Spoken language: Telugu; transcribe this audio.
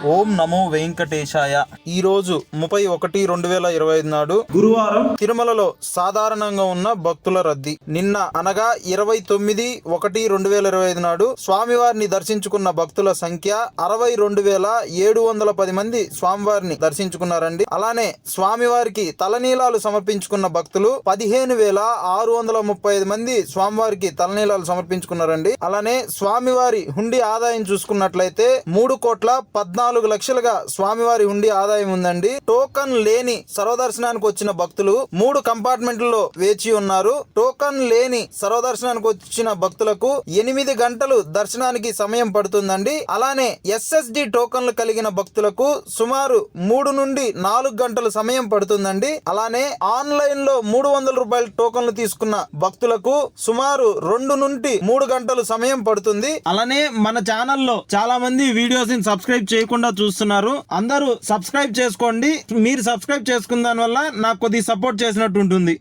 ఓం నమో వెంకటేశాయ. ఈ రోజు 31/2025 నాడు గురువారం తిరుమలలో సాధారణంగా ఉన్న భక్తుల రద్దీ. నిన్న అనగా 29/1/2025 నాడు స్వామివారిని దర్శించుకున్న భక్తుల సంఖ్య 62,710 మంది స్వామివారిని దర్శించుకున్నారండి. అలానే స్వామివారికి తలనీలాలు సమర్పించుకున్న భక్తులు 15,635 మంది స్వామివారికి తలనీలాలు సమర్పించుకున్నారండి. అలానే స్వామివారి హుండీ ఆదాయం చూసుకున్నట్లయితే 3,14,00,000 స్వామివారి హుండీ ఆదాయం ఉందండి. టోకన్ లేని సర్వదర్శనానికి వచ్చిన భక్తులు 3 కంపార్ట్మెంట్లలో వేచి ఉన్నారు. టోకన్ లేని సర్వదర్శనానికి వచ్చిన భక్తులకు 8 గంటలు దర్శనానికి సమయం పడుతుందండి. అలానే ఎస్ఎస్డి టోకన్లు కలిగిన భక్తులకు సుమారు 3 నుండి 4 గంటలు సమయం పడుతుందండి. అలానే ఆన్లైన్ లో 300 రూపాయల టోకన్లు తీసుకున్న భక్తులకు సుమారు 2 నుండి 3 గంటలు సమయం పడుతుంది. అలానే మన ఛానల్లో చాలా మంది వీడియోస్ ని సబ్స్క్రైబ్ చేయకుండా చూస్తున్నారు. అందరూ సబ్స్క్రైబ్ చేసుకోండి. మీరు సబ్స్క్రైబ్ చేసుకున్న దాని వల్ల నాకు కొద్దిగా సపోర్ట్ చేసినట్టు ఉంటుంది.